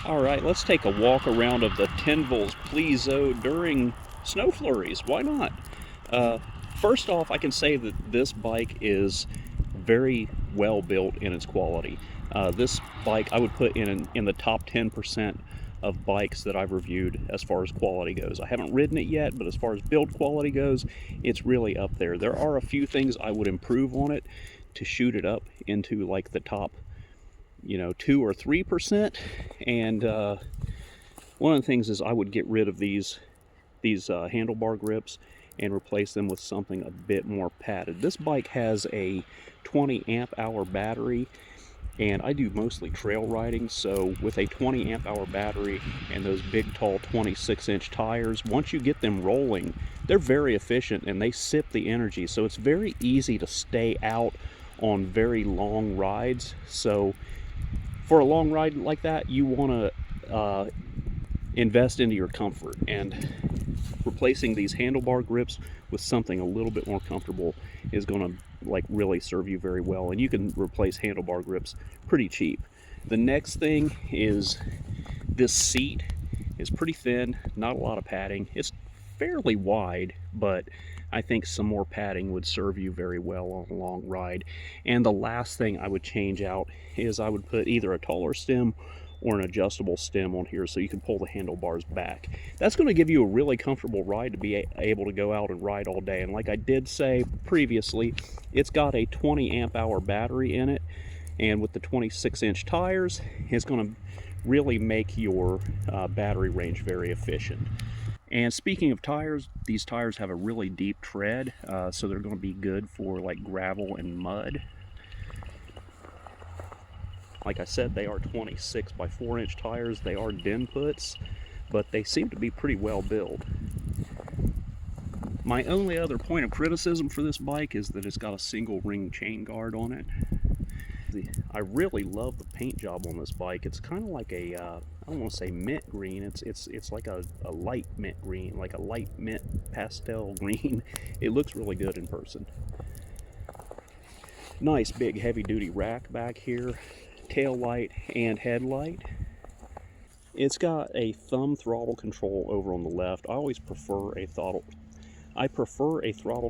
All right, let's take a walk around of the Tenvels Plezo during snow flurries. Why not? Uh, First off, I can say that this bike is very well built in its quality. This bike I would put in the top 10% of bikes that I've reviewed as far as quality goes. I haven't ridden it yet, but as far as build quality goes, it's really up there. There are a few things I would improve on it to shoot it up into like the top 2 or 3%. And one of the things is I would get rid of these handlebar grips and replace them with something a bit more padded. This bike has a 20 amp hour battery, and I do mostly trail riding, so with a 20 amp hour battery and those big tall 26-inch tires, once you get them rolling, they're very efficient and they sip the energy, so it's very easy to stay out on very long rides. So for a long ride like that, you want to invest into your comfort, and replacing these handlebar grips with something a little bit more comfortable is going to like really serve you very well, and you can replace handlebar grips pretty cheap. The next thing is this seat is pretty thin, not a lot of padding. It's fairly wide, but I think some more padding would serve you very well on a long ride. And the last thing I would change out is I would put either a taller stem or an adjustable stem on here so you can pull the handlebars back. That's going to give you a really comfortable ride to be able to go out and ride all day. And like I did say previously, it's got a 20 amp hour battery in it, and with the 26-inch tires, it's going to really make your battery range very efficient. And speaking of tires, these tires have a really deep tread, so they're going to be good for like gravel and mud. Like I said, they are 26 by 4-inch tires. They are Denputs, but they seem to be pretty well built. My only other point of criticism for this bike is that it's got a single ring chain guard on it. I really love the paint job on this bike. It's kind of like a, I don't want to say mint green, it's like a light mint green, like a light mint pastel green. It looks really good in person. Nice big heavy duty rack back here, tail light and headlight. It's got a thumb throttle control over on the left. I always prefer a throttle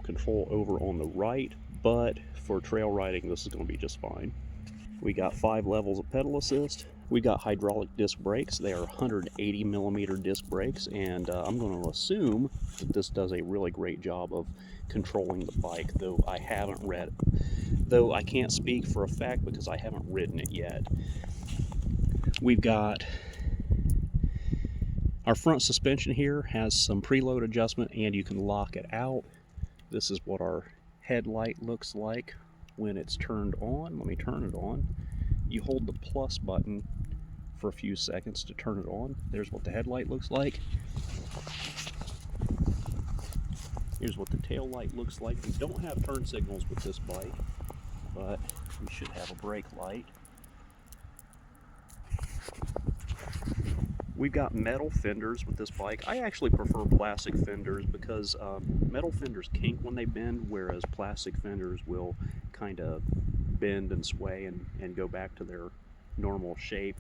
control over on the right, but for trail riding this is going to be just fine. We got 5 levels of pedal assist. We got hydraulic disc brakes. They are 180 millimeter disc brakes, and I'm going to assume that this does a really great job of controlling the bike, though I can't speak for a fact because I haven't ridden it yet. We've got our front suspension here has some preload adjustment, and you can lock it out. This is what our headlight looks like when it's turned on. Let me turn it on. You hold the plus button for a few seconds to turn it on. There's what the headlight looks like. Here's what the tail light looks like. We don't have turn signals with this bike, but we should have a brake light. We've got metal fenders with this bike. I actually prefer plastic fenders because metal fenders kink when they bend, whereas plastic fenders will kind of bend and sway and go back to their normal shape.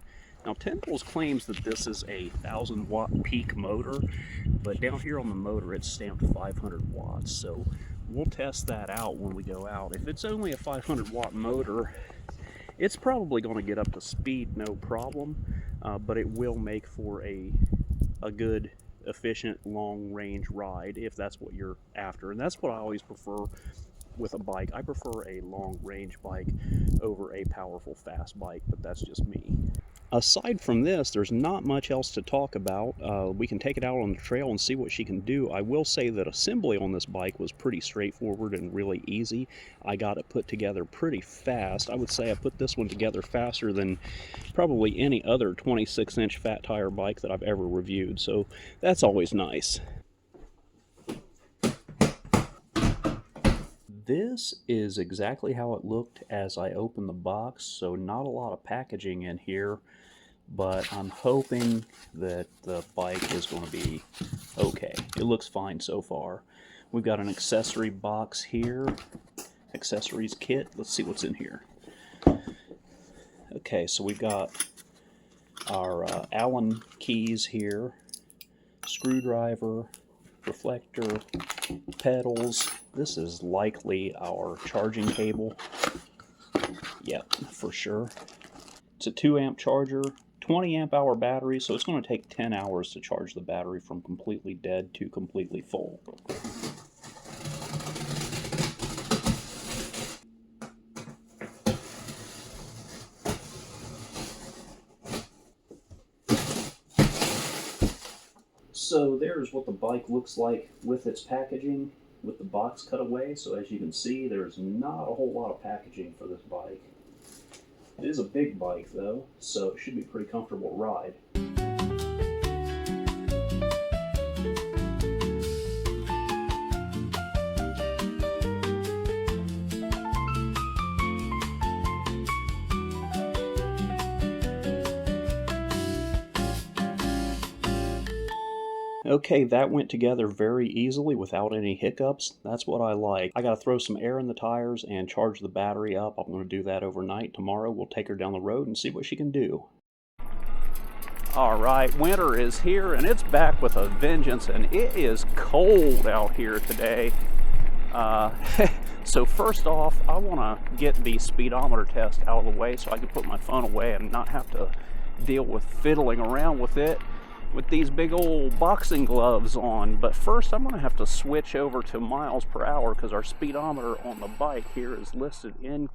Now, Tenvels claims that this is a 1,000-watt peak motor, but down here on the motor it's stamped 500 watts, so we'll test that out when we go out. If it's only a 500-watt motor, it's probably going to get up to speed no problem, but it will make for a good, efficient, long-range ride if that's what you're after. And that's what I always prefer with a bike. I prefer a long-range bike over a powerful, fast bike, but that's just me. Aside from this, there's not much else to talk about. We can take it out on the trail and see what she can do. I will say that assembly on this bike was pretty straightforward and really easy. I got it put together pretty fast. I would say I put this one together faster than probably any other 26-inch fat tire bike that I've ever reviewed, so that's always nice. This is exactly how it looked as I opened the box, so not a lot of packaging in here, but I'm hoping that the bike is going to be okay. It looks fine so far. We've got an accessory box here, accessories kit. Let's see what's in here. Okay, so we've got our Allen keys here, screwdriver, reflector, pedals. This is likely our charging cable. Yep, for sure. It's a 2 amp charger, 20 amp hour battery, so it's going to take 10 hours to charge the battery from completely dead to completely full. So there's what the bike looks like with its packaging, with the box cut away. So as you can see, there's not a whole lot of packaging for this bike. It is a big bike though, so it should be a pretty comfortable ride. Okay, that went together very easily without any hiccups. That's what I like. I gotta throw some air in the tires and charge the battery up. I'm gonna do that overnight. Tomorrow we'll take her down the road and see what she can do. Alright, winter is here and it's back with a vengeance, and it is cold out here today. So first off, I wanna get the speedometer test out of the way so I can put my phone away and not have to deal with fiddling around with it with these big old boxing gloves on. But first I'm going to have to switch over to miles per hour because our speedometer on the bike here is listed in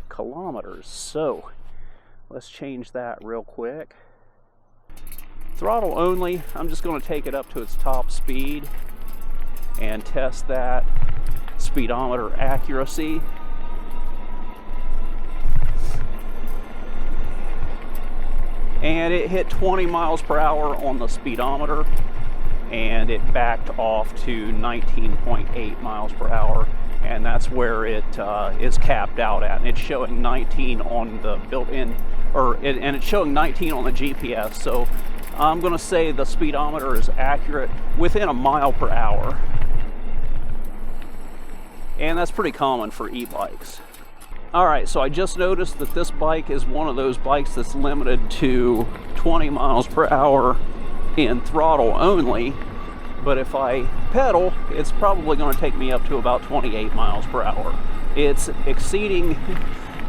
kilometers. So let's change that real quick. Throttle only, I'm just going to take it up to its top speed and test that speedometer accuracy. And it hit 20 miles per hour on the speedometer, and it backed off to 19.8 miles per hour, and that's where it is capped out at. And it's showing 19 on the built-in, and it's showing 19 on the GPS. So I'm going to say the speedometer is accurate within a mile per hour, and that's pretty common for e-bikes. Alright, so I just noticed that this bike is one of those bikes that's limited to 20 miles per hour in throttle only, but if I pedal, it's probably going to take me up to about 28 miles per hour. It's exceeding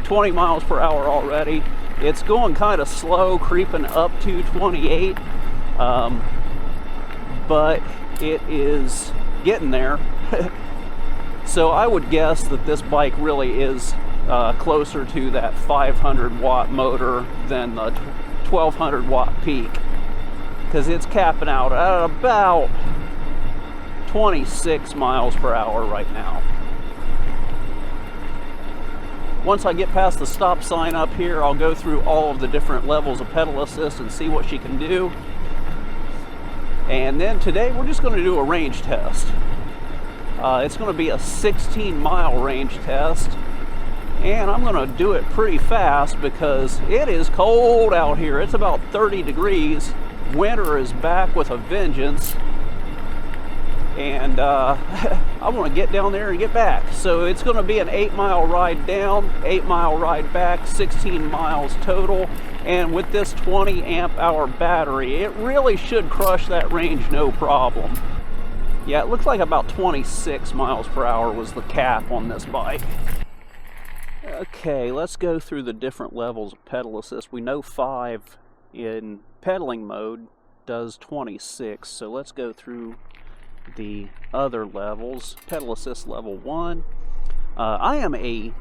20 miles per hour already. It's going kind of slow, creeping up to 28, but it is getting there. So I would guess that this bike really is closer to that 500 watt motor than the 1200 watt peak, because it's capping out at about 26 miles per hour right now. Once I get past the stop sign up here, I'll go through all of the different levels of pedal assist and see what she can do. And then today we're just going to do a range test. It's going to be a 16-mile range test, and I'm going to do it pretty fast because it is cold out here. It's about 30 degrees. Winter is back with a vengeance, and I want to get down there and get back. So it's going to be an 8-mile ride down, 8-mile ride back, 16 miles total. And with this 20 amp hour battery, it really should crush that range no problem. Yeah, it looks like about 26 miles per hour was the cap on this bike. Okay, let's go through the different levels of pedal assist. We know 5 in pedaling mode does 26, so let's go through the other levels. Pedal assist level 1. I am a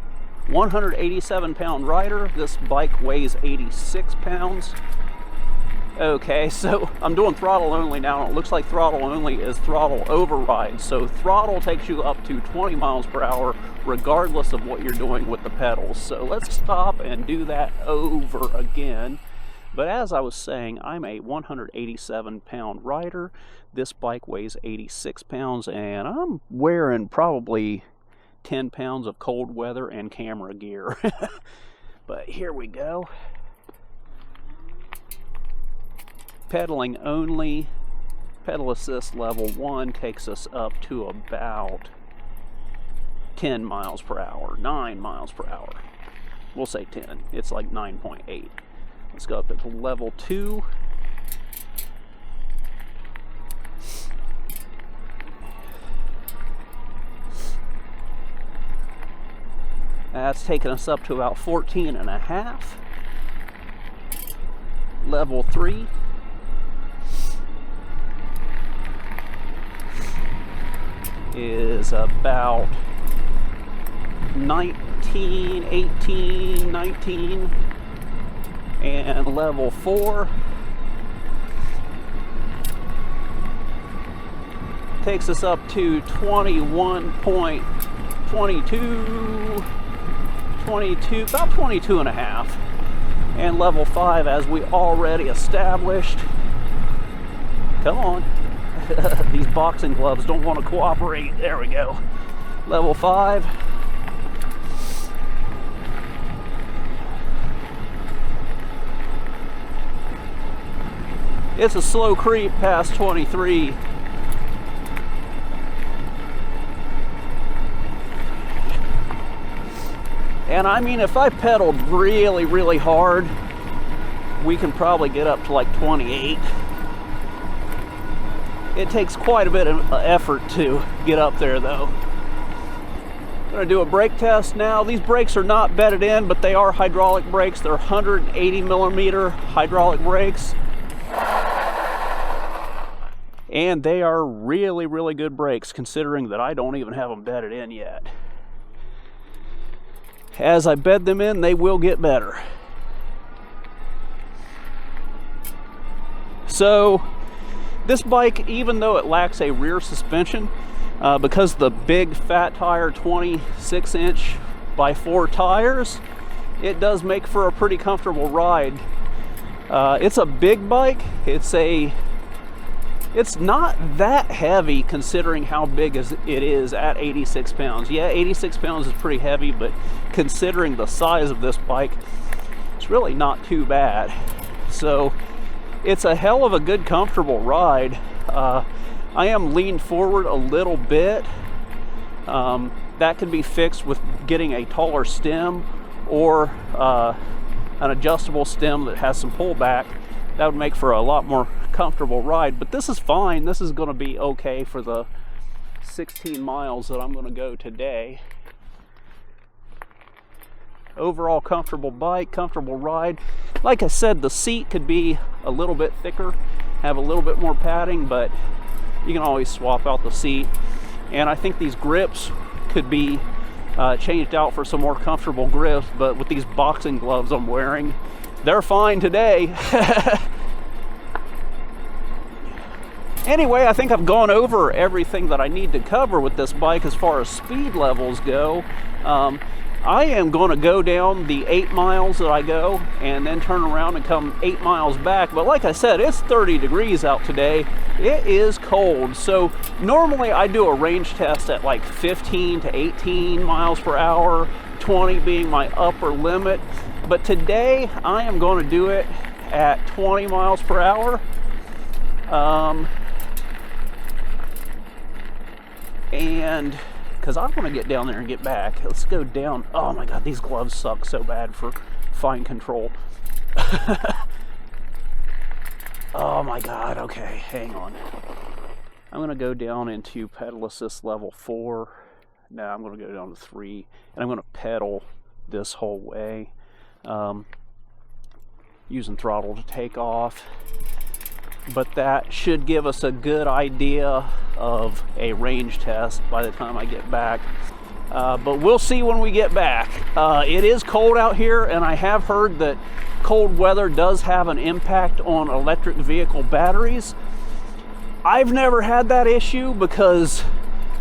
187 pound rider. This bike weighs 86 pounds. Okay, so I'm doing throttle only now. It looks like throttle only is throttle override. So throttle takes you up to 20 miles per hour regardless of what you're doing with the pedals. So let's stop and do that over again. But as I was saying, I'm a 187 pound rider. This bike weighs 86 pounds, and I'm wearing probably 10 pounds of cold weather and camera gear. But here we go. Pedaling only, pedal assist level 1 takes us up to about 10 miles per hour, 9 miles per hour. We'll say 10, it's like 9.8. Let's go up to level 2. That's taking us up to about 14.5. Level 3. Is about 19, 18, 19. And level 4 takes us up to 21.22, 22, about 22.5. And level 5, as we already established. Come on. These boxing gloves don't want to cooperate. There we go. Level 5. It's a slow creep past 23. And I mean, if I pedaled really, really hard, we can probably get up to like 28. It takes quite a bit of effort to get up there though. I'm gonna do a brake test now. These brakes are not bedded in, but they are hydraulic brakes. They're 180 millimeter hydraulic brakes. And they are really, really good brakes, considering that I don't even have them bedded in yet. As I bed them in, they will get better. So, this bike, even though it lacks a rear suspension, because the big fat tire 26-inch by 4 tires, it does make for a pretty comfortable ride. It's a big bike. It's not that heavy considering how big it is at 86 pounds. Yeah, 86 pounds is pretty heavy, but considering the size of this bike, it's really not too bad. So it's a hell of a good, comfortable ride. I am leaned forward a little bit. That can be fixed with getting a taller stem or an adjustable stem that has some pullback. That would make for a lot more comfortable ride, but this is fine. This is going to be okay for the 16 miles that I'm going to go today. Overall comfortable bike, comfortable ride. Like I said, the seat could be a little bit thicker, have a little bit more padding, but you can always swap out the seat. And I think these grips could be changed out for some more comfortable grips, but with these boxing gloves I'm wearing, they're fine today. Anyway, I think I've gone over everything that I need to cover with this bike as far as speed levels go. I am going to go down the 8 miles that I go and then turn around and come 8 miles back. But like I said, it's 30 degrees out today. It is cold. So normally I do a range test at like 15 to 18 miles per hour, 20 being my upper limit. But today I am going to do it at 20 miles per hour. And because I want to get down there and get back. Let's go down. Oh my God, these gloves suck so bad for fine control. Oh my God, okay, hang on. I'm going to go down into pedal assist level 4. Now I'm going to go down to 3, and I'm going to pedal this whole way, using throttle to take off. But that should give us a good idea of a range test by the time I get back. But we'll see when we get back. It is cold out here, and I have heard that cold weather does have an impact on electric vehicle batteries. I've never had that issue because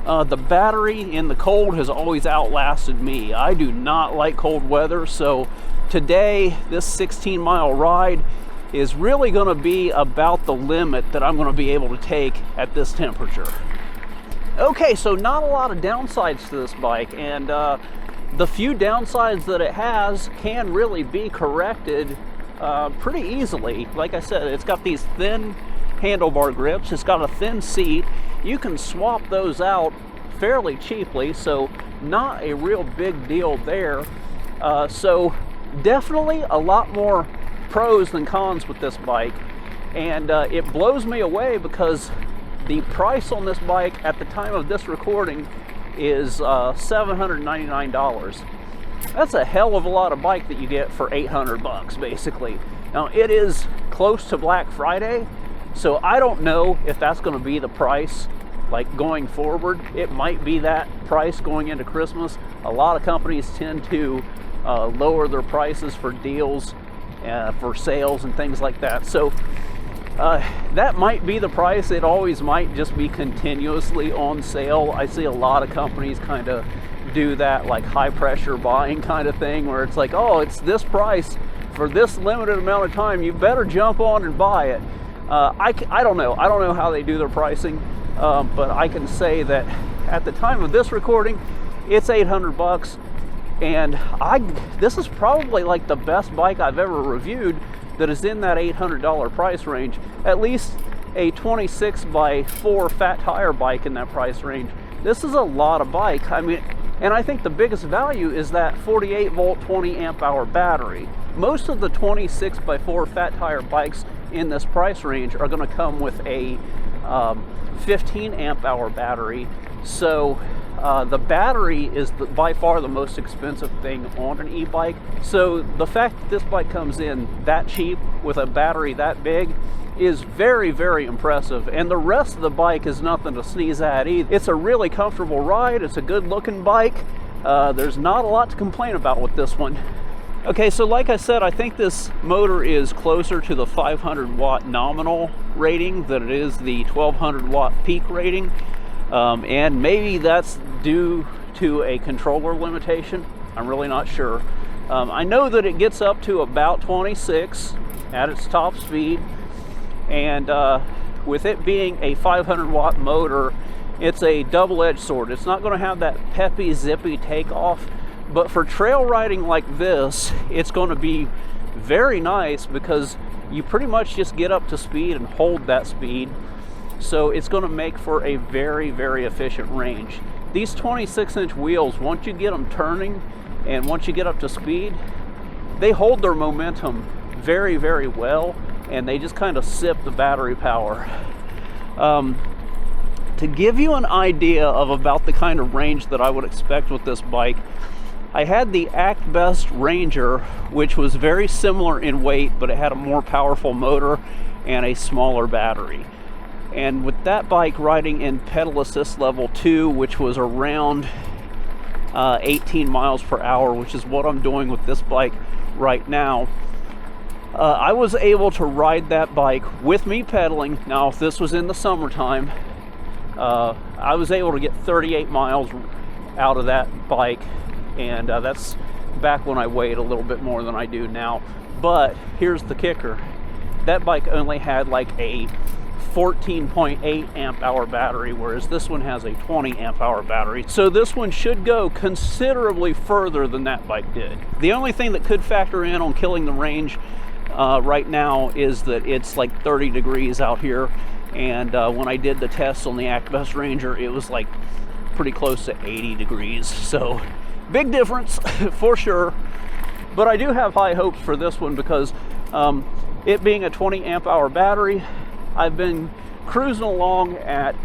the battery in the cold has always outlasted me. I do not like cold weather, so today this 16-mile ride is really going to be about the limit that I'm going to be able to take at this temperature. Okay, so not a lot of downsides to this bike, and the few downsides that it has can really be corrected pretty easily. Like I said, it's got these thin handlebar grips, it's got a thin seat. You can swap those out fairly cheaply, so not a real big deal there. So definitely a lot more pros than cons with this bike, and it blows me away because the price on this bike at the time of this recording is $799. That's a hell of a lot of bike that you get for 800 bucks basically. Now it is close to Black Friday, so I don't know if that's going to be the price like going forward. It might be that price going into Christmas. A lot of companies tend to lower their prices for deals, for sales and things like that. So that might be the price. It always might just be continuously on sale. I see a lot of companies kind of do that, like high pressure buying kind of thing, where it's like, oh, it's this price for this limited amount of time, you better jump on and buy it. I don't know how they do their pricing, but I can say that at the time of this recording, it's 800 bucks, and this is probably like the best bike I've ever reviewed that is in that $800 price range. At least a 26x4 fat tire bike in that price range. This is a lot of bike. I mean, and I think the biggest value is that 48 volt 20 amp hour battery. Most of the 26x4 fat tire bikes in this price range are going to come with a 15 amp hour battery. So the battery is by far the most expensive thing on an e-bike. So the fact that this bike comes in that cheap with a battery that big is very, very impressive. And the rest of the bike is nothing to sneeze at either. It's a really comfortable ride. It's a good looking bike. There's not a lot to complain about with this one. Okay, so like I said, I think this motor is closer to the 500 watt nominal rating than it is the 1200 watt peak rating. And maybe that's due to a controller limitation. I'm really not sure. I know that it gets up to about 26 at its top speed, and with it being a 500 watt motor, it's a double-edged sword. It's not going to have that peppy, zippy takeoff, but for trail riding like this, it's going to be very nice because you pretty much just get up to speed and hold that speed. So it's going to make for a very, very efficient range. These 26-inch wheels, once you get them turning and once you get up to speed, they hold their momentum very, very well, and they just kind of sip the battery power. To give you an idea of about the kind of range that I would expect with this bike, I had the Act Best Ranger, which was very similar in weight, but it had a more powerful motor and a smaller battery. And with that bike riding in pedal assist level 2, which was around 18 miles per hour, which is what I'm doing with this bike right now, I was able to ride that bike with me pedaling. Now, if this was in the summertime, I was able to get 38 miles out of that bike, and that's back when I weighed a little bit more than I do now. But here's the kicker. That bike only had like a 14.8 amp hour battery, whereas this one has a 20 amp hour battery. So this one should go considerably further than that bike did. The only thing that could factor in on killing the range right now is that it's like 30 degrees out here, and when I did the test on the Act Best Ranger, it was like pretty close to 80 degrees. So big difference for sure. But I do have high hopes for this one because it being a 20 amp hour battery, I've been cruising along at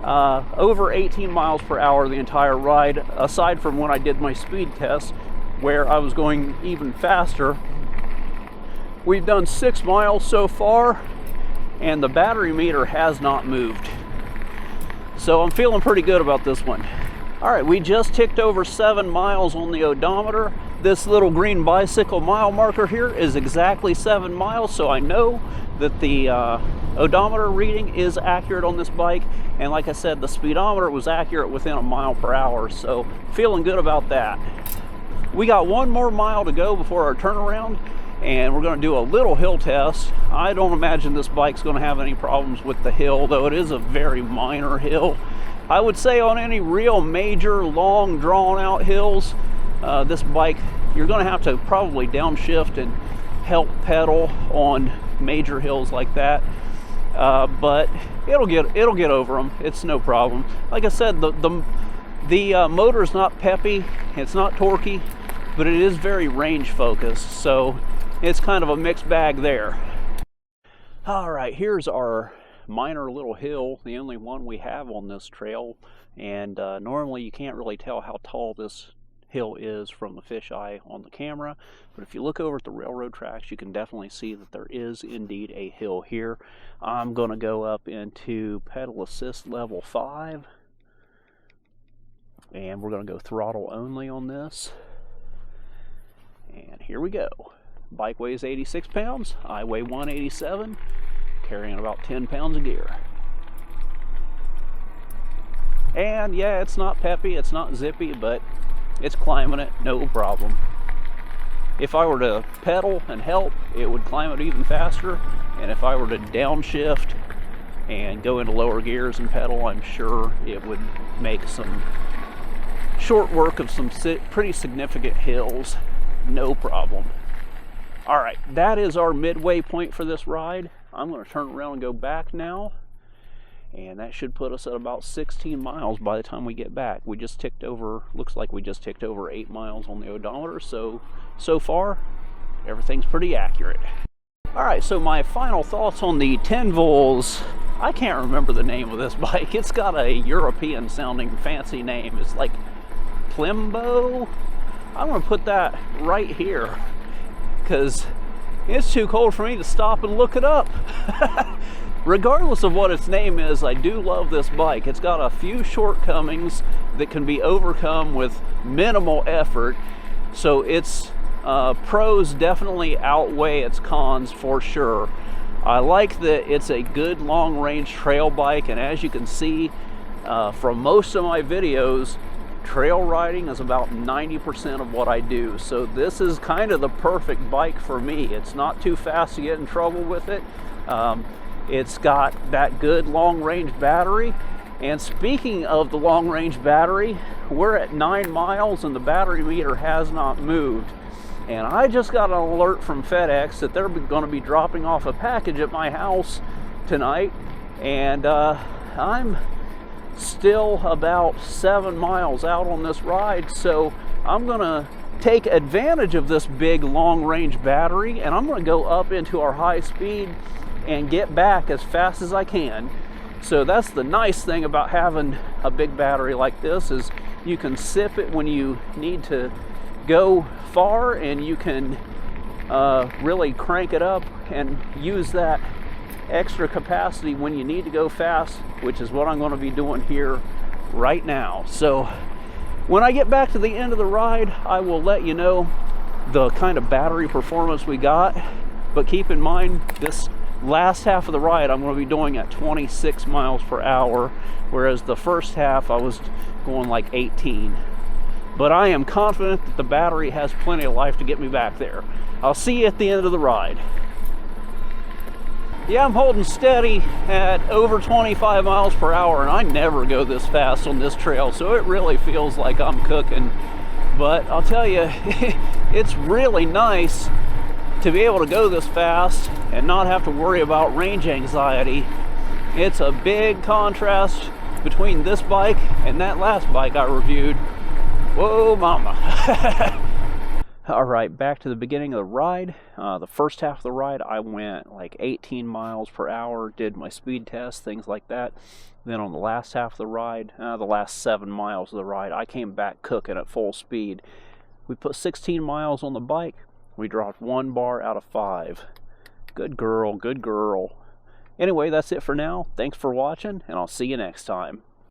over 18 miles per hour the entire ride, aside from when I did my speed test where I was going even faster. We've done 6 miles so far, and the battery meter has not moved. So I'm feeling pretty good about this one. All right, we just ticked over 7 miles on the odometer. This little green bicycle mile marker here is exactly 7 miles, so I know that the odometer reading is accurate on this bike, and like I said, the speedometer was accurate within a mile per hour, so feeling good about that. We got 1 more mile to go before our turnaround, and we're going to do a little hill test. I don't imagine this bike's going to have any problems with the hill, though it is a very minor hill. I would say on any real major, long, drawn-out hills, this bike, you're going to have to probably downshift and help pedal on major hills like that. But it'll get over them. It's no problem. Like I said, the motor's not peppy, it's not torquey, but it is very range focused. So it's kind of a mixed bag there. All right, here's our minor little hill, the only one we have on this trail, and normally you can't really tell how tall this hill is from the fisheye on the camera, but if you look over at the railroad tracks, you can definitely see that there is indeed a hill here. I'm going to go up into pedal assist level 5, and we're going to go throttle only on this, and here we go. Bike weighs 86 pounds, I weigh 187, carrying about 10 pounds of gear. And yeah, it's not peppy, it's not zippy, but it's climbing it, no problem. If I were to pedal and help, it would climb it even faster, and if I were to downshift and go into lower gears and pedal, I'm sure it would make some short work of some pretty significant hills, no problem. All right, that is our midway point for this ride. I'm going to turn around and go back now, and that should put us at about 16 miles by the time we get back. We just ticked over, looks like we just ticked over 8 miles on the odometer, so far, everything's pretty accurate. All right, so my final thoughts on the Tenvels. I can't remember the name of this bike. It's got a European sounding fancy name. It's like Plezo. I'm going to put that right here, because it's too cold for me to stop and look it up. Regardless of what its name is, I do love this bike. It's got a few shortcomings that can be overcome with minimal effort, so its pros definitely outweigh its cons for sure. I like that it's a good long-range trail bike, and as you can see from most of my videos, trail riding is about 90% of what I do, so this is kind of the perfect bike for me. It's not too fast to get in trouble with it. It's got that good long-range battery, and speaking of the long-range battery, we're at 9 miles and the battery meter has not moved, and I just got an alert from FedEx that they're going to be dropping off a package at my house tonight, and I'm still about 7 miles out on this ride, so I'm gonna take advantage of this big long-range battery, and I'm gonna go up into our high speed and get back as fast as I can. So that's the nice thing about having a big battery like this, is you can sip it when you need to go far, and you can really crank it up and use that extra capacity when you need to go fast, which is what I'm going to be doing here right now. So when I get back to the end of the ride, I will let you know the kind of battery performance we got, but keep in mind this last half of the ride I'm going to be doing at 26 miles per hour, whereas the first half I was going like 18. But I am confident that the battery has plenty of life to get me back there. I'll see you at the end of the ride. Yeah, I'm holding steady at over 25 miles per hour, and I never go this fast on this trail, so it really feels like I'm cooking. But I'll tell you, it's really nice to be able to go this fast and not have to worry about range anxiety. It's a big contrast between this bike and that last bike I reviewed. Whoa, mama. All right, back to the beginning of the ride. The first half of the ride, I went like 18 miles per hour, did my speed test, things like that. Then on the last half of the ride, the last 7 miles of the ride, I came back cooking at full speed. We put 16 miles on the bike. We dropped 1 bar out of 5. Good girl, good girl. Anyway, that's it for now. Thanks for watching, and I'll see you next time.